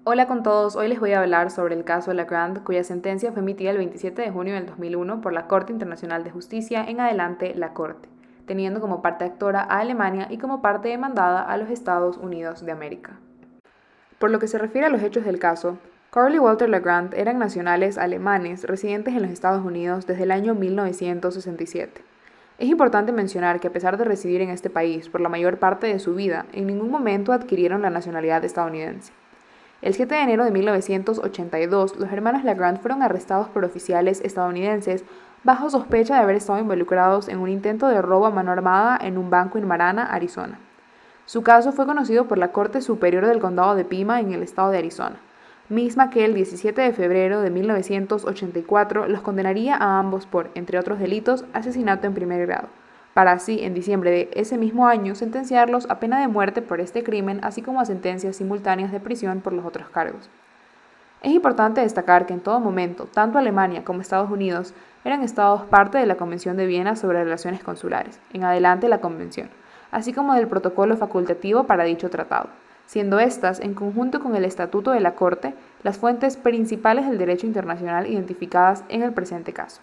Hola con todos, hoy les voy a hablar sobre el caso Lagrande, cuya sentencia fue emitida el 27 de junio del 2001 por la Corte Internacional de Justicia, en adelante la Corte, teniendo como parte actora a Alemania y como parte demandada a los Estados Unidos de América. Por lo que se refiere a los hechos del caso, Karl y Walter Lagrande eran nacionales alemanes residentes en los Estados Unidos desde el año 1967. Es importante mencionar que a pesar de residir en este país por la mayor parte de su vida, en ningún momento adquirieron la nacionalidad estadounidense. El 7 de enero de 1982, los hermanos Lagrande fueron arrestados por oficiales estadounidenses bajo sospecha de haber estado involucrados en un intento de robo a mano armada en un banco en Marana, Arizona. Su caso fue conocido por la Corte Superior del Condado de Pima en el estado de Arizona, misma que el 17 de febrero de 1984 los condenaría a ambos por, entre otros delitos, asesinato en primer grado, para así, en diciembre de ese mismo año, sentenciarlos a pena de muerte por este crimen, así como a sentencias simultáneas de prisión por los otros cargos. Es importante destacar que en todo momento, tanto Alemania como Estados Unidos eran estados parte de la Convención de Viena sobre Relaciones Consulares, en adelante la Convención, así como del protocolo facultativo para dicho tratado, siendo estas, en conjunto con el Estatuto de la Corte, las fuentes principales del derecho internacional identificadas en el presente caso.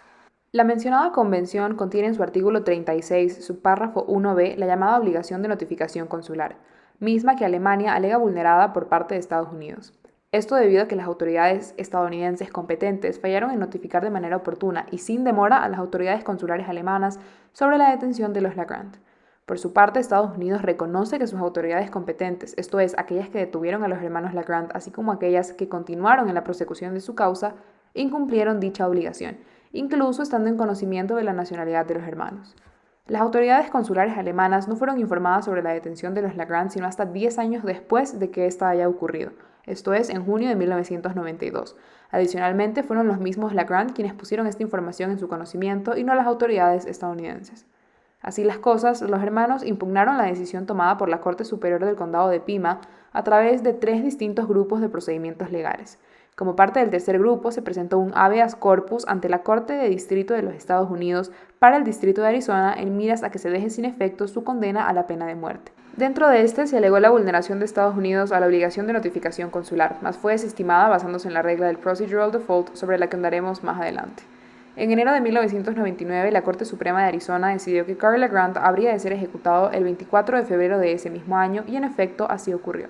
La mencionada convención contiene en su artículo 36, subpárrafo 1b, la llamada obligación de notificación consular, misma que Alemania alega vulnerada por parte de Estados Unidos. Esto debido a que las autoridades estadounidenses competentes fallaron en notificar de manera oportuna y sin demora a las autoridades consulares alemanas sobre la detención de los Lagrande. Por su parte, Estados Unidos reconoce que sus autoridades competentes, esto es, aquellas que detuvieron a los hermanos Lagrande, así como aquellas que continuaron en la prosecución de su causa, incumplieron dicha obligación, incluso estando en conocimiento de la nacionalidad de los hermanos. Las autoridades consulares alemanas no fueron informadas sobre la detención de los Lagrande sino hasta 10 años después de que esta haya ocurrido, esto es, en junio de 1992. Adicionalmente, fueron los mismos Lagrande quienes pusieron esta información en su conocimiento y no las autoridades estadounidenses. Así las cosas, los hermanos impugnaron la decisión tomada por la Corte Superior del Condado de Pima a través de 3 distintos grupos de procedimientos legales. Como parte del tercer grupo, se presentó un habeas corpus ante la Corte de Distrito de los Estados Unidos para el Distrito de Arizona en miras a que se deje sin efecto su condena a la pena de muerte. Dentro de este se alegó la vulneración de Estados Unidos a la obligación de notificación consular, mas fue desestimada basándose en la regla del procedural default sobre la que andaremos más adelante. En enero de 1999, la Corte Suprema de Arizona decidió que Karl Lagrande habría de ser ejecutado el 24 de febrero de ese mismo año y en efecto así ocurrió.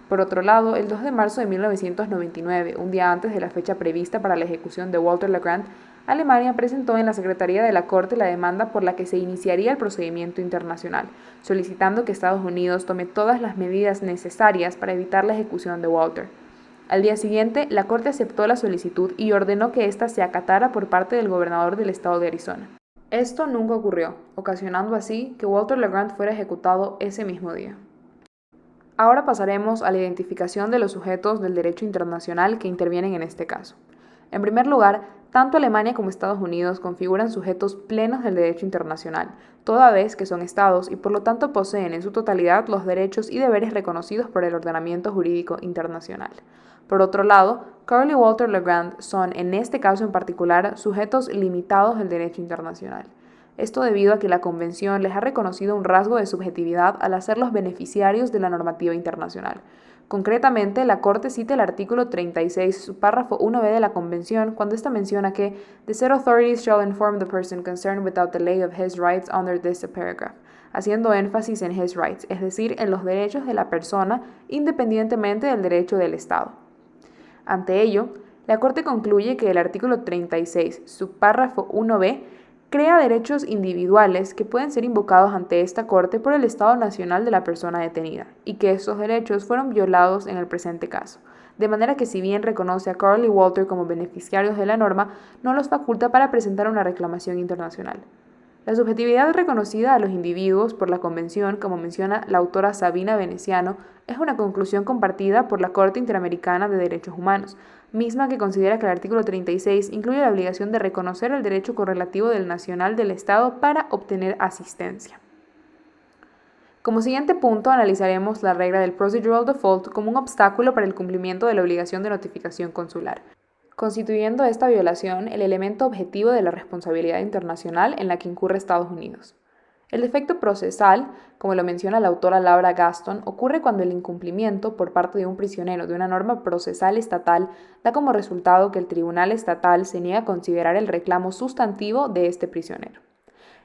Por otro lado, el 2 de marzo de 1999, un día antes de la fecha prevista para la ejecución de Walter Lagrande, Alemania presentó en la Secretaría de la Corte la demanda por la que se iniciaría el procedimiento internacional, solicitando que Estados Unidos tome todas las medidas necesarias para evitar la ejecución de Walter. Al día siguiente, la Corte aceptó la solicitud y ordenó que ésta se acatara por parte del gobernador del estado de Arizona. Esto nunca ocurrió, ocasionando así que Walter Lagrande fuera ejecutado ese mismo día. Ahora pasaremos a la identificación de los sujetos del derecho internacional que intervienen en este caso. En primer lugar, tanto Alemania como Estados Unidos configuran sujetos plenos del derecho internacional, toda vez que son estados y por lo tanto poseen en su totalidad los derechos y deberes reconocidos por el ordenamiento jurídico internacional. Por otro lado, Karl y Walter Lagrande son, en este caso en particular, sujetos limitados del derecho internacional. Esto debido a que la Convención les ha reconocido un rasgo de subjetividad al hacerlos beneficiarios de la normativa internacional. Concretamente, la Corte cita el artículo 36, párrafo 1b de la Convención, cuando ésta menciona que "The said authorities shall inform the person concerned without delay of his rights under this paragraph", haciendo énfasis en his rights, es decir, en los derechos de la persona independientemente del derecho del Estado. Ante ello, la Corte concluye que el artículo 36, subpárrafo 1b, crea derechos individuales que pueden ser invocados ante esta Corte por el Estado nacional de la persona detenida, y que estos derechos fueron violados en el presente caso. De manera que si bien reconoce a Karl y Walter como beneficiarios de la norma, no los faculta para presentar una reclamación internacional. La subjetividad reconocida a los individuos por la Convención, como menciona la autora Sabina Veneciano, es una conclusión compartida por la Corte Interamericana de Derechos Humanos, misma que considera que el artículo 36 incluye la obligación de reconocer el derecho correlativo del nacional del Estado para obtener asistencia. Como siguiente punto, analizaremos la regla del procedural default como un obstáculo para el cumplimiento de la obligación de notificación consular, constituyendo esta violación el elemento objetivo de la responsabilidad internacional en la que incurre Estados Unidos. El defecto procesal, como lo menciona la autora Laura Gaston, ocurre cuando el incumplimiento por parte de un prisionero de una norma procesal estatal da como resultado que el tribunal estatal se niega a considerar el reclamo sustantivo de este prisionero.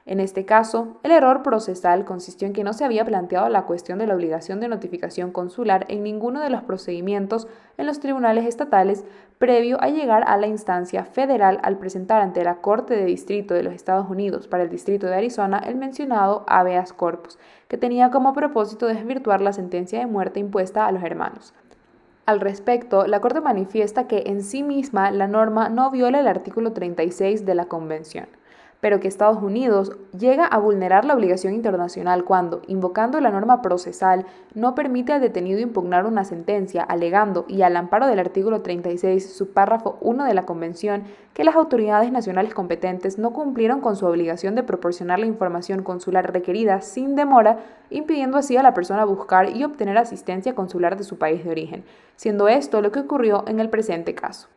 En este caso, el error procesal consistió en que no se había planteado la cuestión de la obligación de notificación consular en ninguno de los procedimientos en los tribunales estatales previo a llegar a la instancia federal al presentar ante la Corte de Distrito de los Estados Unidos para el Distrito de Arizona el mencionado habeas corpus, que tenía como propósito desvirtuar la sentencia de muerte impuesta a los hermanos. Al respecto, la Corte manifiesta que en sí misma la norma no viola el artículo 36 de la Convención, pero que Estados Unidos llega a vulnerar la obligación internacional cuando, invocando la norma procesal, no permite al detenido impugnar una sentencia, alegando, y al amparo del artículo 36, subpárrafo 1 de la Convención, que las autoridades nacionales competentes no cumplieron con su obligación de proporcionar la información consular requerida sin demora, impidiendo así a la persona buscar y obtener asistencia consular de su país de origen, siendo esto lo que ocurrió en el presente caso.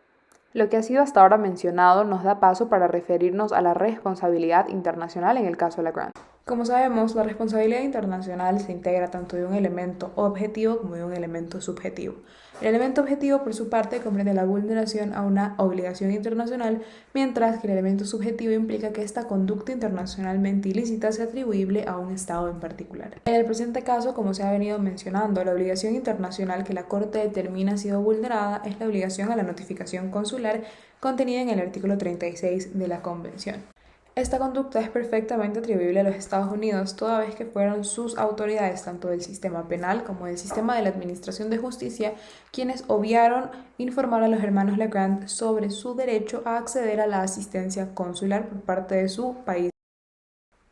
Lo que ha sido hasta ahora mencionado nos da paso para referirnos a la responsabilidad internacional en el caso LaGrant. Como sabemos, la responsabilidad internacional se integra tanto de un elemento objetivo como de un elemento subjetivo. El elemento objetivo, por su parte, comprende la vulneración a una obligación internacional, mientras que el elemento subjetivo implica que esta conducta internacionalmente ilícita sea atribuible a un Estado en particular. En el presente caso, como se ha venido mencionando, la obligación internacional que la Corte determina ha sido vulnerada es la obligación a la notificación consular contenida en el artículo 36 de la Convención. Esta conducta es perfectamente atribuible a los Estados Unidos, toda vez que fueron sus autoridades, tanto del sistema penal como del sistema de la administración de justicia, quienes obviaron informar a los hermanos LaGrant sobre su derecho a acceder a la asistencia consular por parte de su país.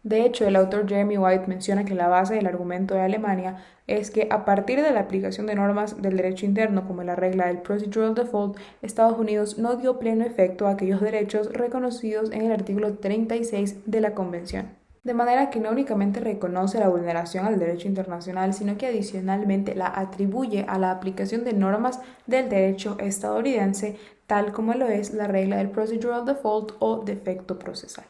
De hecho, el autor Jeremy White menciona que la base del argumento de Alemania es que a partir de la aplicación de normas del derecho interno como la regla del procedural default, Estados Unidos no dio pleno efecto a aquellos derechos reconocidos en el artículo 36 de la Convención. De manera que no únicamente reconoce la vulneración al derecho internacional, sino que adicionalmente la atribuye a la aplicación de normas del derecho estadounidense, tal como lo es la regla del procedural default o defecto procesal.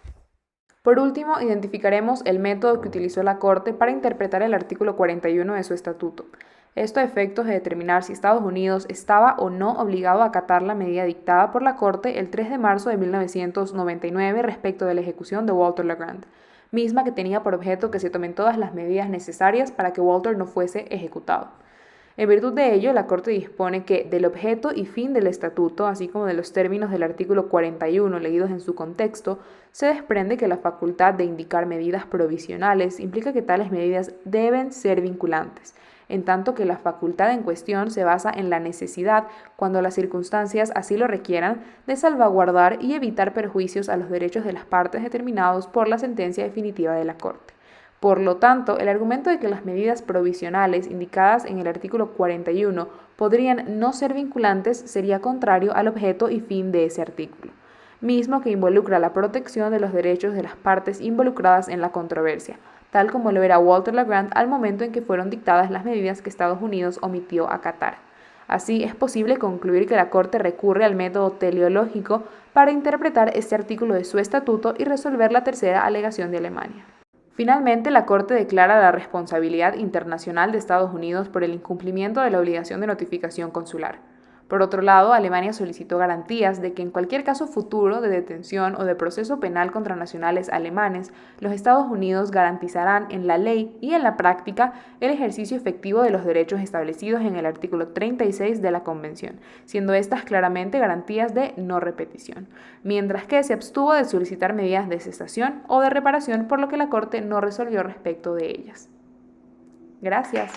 Por último, identificaremos el método que utilizó la Corte para interpretar el artículo 41 de su estatuto. Esto a efectos de determinar si Estados Unidos estaba o no obligado a acatar la medida dictada por la Corte el 3 de marzo de 1999 respecto de la ejecución de Walter LaGrant, misma que tenía por objeto que se tomen todas las medidas necesarias para que Walter no fuese ejecutado. En virtud de ello, la Corte dispone que del objeto y fin del estatuto, así como de los términos del artículo 41 leídos en su contexto, se desprende que la facultad de indicar medidas provisionales implica que tales medidas deben ser vinculantes, en tanto que la facultad en cuestión se basa en la necesidad, cuando las circunstancias así lo requieran, de salvaguardar y evitar perjuicios a los derechos de las partes determinados por la sentencia definitiva de la Corte. Por lo tanto, el argumento de que las medidas provisionales indicadas en el artículo 41 podrían no ser vinculantes sería contrario al objeto y fin de ese artículo, mismo que involucra la protección de los derechos de las partes involucradas en la controversia, tal como lo era Walter LaGrant al momento en que fueron dictadas las medidas que Estados Unidos omitió acatar. Así, es posible concluir que la Corte recurre al método teleológico para interpretar este artículo de su estatuto y resolver la tercera alegación de Alemania. Finalmente, la Corte declara la responsabilidad internacional de Estados Unidos por el incumplimiento de la obligación de notificación consular. Por otro lado, Alemania solicitó garantías de que en cualquier caso futuro de detención o de proceso penal contra nacionales alemanes, los Estados Unidos garantizarán en la ley y en la práctica el ejercicio efectivo de los derechos establecidos en el artículo 36 de la Convención, siendo estas claramente garantías de no repetición, mientras que se abstuvo de solicitar medidas de cesación o de reparación, por lo que la Corte no resolvió respecto de ellas. Gracias.